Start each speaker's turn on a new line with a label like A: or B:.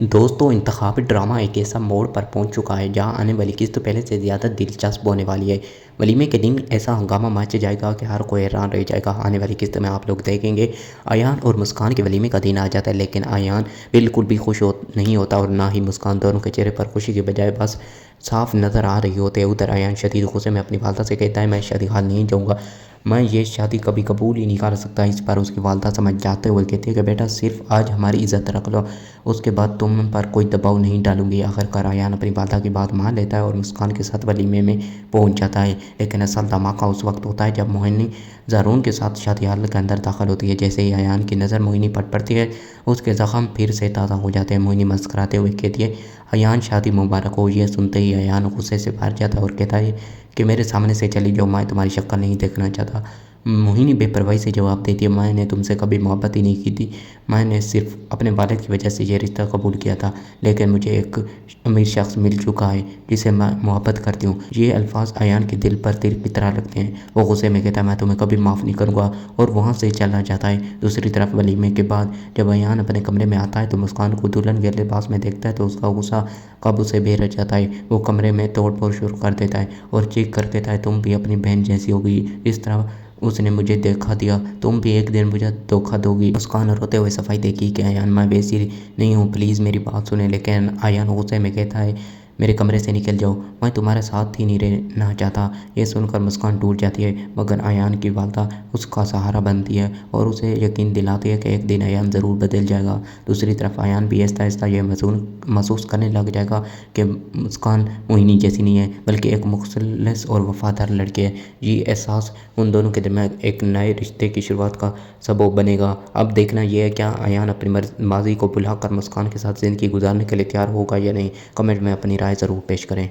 A: दोस्तों, इंतखाबी ड्रामा एक ऐसा मोड़ पर पहुंच चुका है जहां आने वाली किस्त पहले से ज़्यादा दिलचस्प होने वाली है। वलीमे के दिन ऐसा हंगामा मच जाएगा कि हर कोई हैरान रह जाएगा। आने वाली किस्त में आप लोग देखेंगे अयान और मुस्कान के वलीमे का दिन आ जाता है, लेकिन अयान बिल्कुल भी नहीं होता और ना ही मुस्कान। दोनों के चेहरे पर खुशी के बजाय बस साफ नज़र आ रही होते हैं। उधर अयान शदीद गुस्से में अपनी वालदा से कहता है, मैं शादी हाल नहीं जाऊँगा, मैं ये शादी कभी कबूल ही नहीं कर सकता। इस पर उसकी वालदा समझ जाते हुए कहती है कि बेटा, सिर्फ आज हमारी इज़्ज़त रख लो, उसके बाद तुम पर कोई दबाव नहीं डालूंगी। आखिरकार अयान अपनी वालदा की बात मान लेता है और मुस्कान के साथ वलीमे में पहुंच जाता है। लेकिन असल धमाका उस वक्त होता है जब मोहिनी ज़ारून के साथ शादी हाल के अंदर दाखिल होती है। जैसे ही अयान की नज़र मोहिनी पर पड़ती है, उसके ज़ख्म फिर से ताज़ा हो जाते हैं। मोहिनी मुस्कराते हुए कहती है, अयान शादी मुबारक हो। यह सुनते ही अयान गुस्से से भर जाता है और कहता है कि मेरे सामने से चली जाओ, मैं तुम्हारी शक्ल नहीं देखना चाहता। मोहिनी बेपरवाही से जवाब देती है, मैंने तुमसे कभी मोहब्बत ही नहीं की थी, मैंने सिर्फ अपने वालिद की वजह से ये रिश्ता कबूल किया था, लेकिन मुझे एक अमीर शख्स मिल चुका है जिसे मैं मोहब्बत करती हूँ। ये अल्फाज अयान के दिल पर तीर की तरह लगते हैं। वो गुस्से में कहता है, मैं तुम्हें कभी माफ़ नहीं करूँगा, और वहाँ से चला जाता है। दूसरी तरफ वलीमे के बाद जब अयान अपने कमरे में आता है तो मुस्कान को दुल्हन के लिबास में देखता है तो उसका गुस्सा काबू से बेर जाता है। वो कमरे में तोड़ फोड़ शुरू कर देता है और चीख कर कहता है, तुम भी अपनी बहन जैसी हो गई, इस तरह उसने मुझे धोखा दिया, तुम भी एक दिन मुझे धोखा दोगी। मुस्कान रोते हुए सफाई देगी कि अयान, मैं वैसी नहीं हूँ, प्लीज़ मेरी बात सुने। लेकिन अयान गुस्से में कहता है, मेरे कमरे से निकल जाओ, मैं तुम्हारे साथ ही नहीं रहना चाहता। ये सुनकर मुस्कान टूट जाती है, मगर अयान की वालदा उसका सहारा बनती है और उसे यकीन दिलाती है कि एक दिन अयान ज़रूर बदल जाएगा। दूसरी तरफ अयान भी आहिस्ता आहिस्ता ये महसूस करने लग जाएगा कि मुस्कान मोहिनी जैसी नहीं है, बल्कि एक मुखलिस और वफादार लड़की है। ये एहसास उन दोनों के दिमाग एक नए रिश्ते की शुरुआत का सबब बनेगा। अब देखना यह है, क्या अयान अपनी माजी को भुलाकर मुस्कान के साथ ज़िंदगी गुजारने के लिए तैयार होगा या नहीं। कमेंट में अपनी राय ज़रूर पेश करें।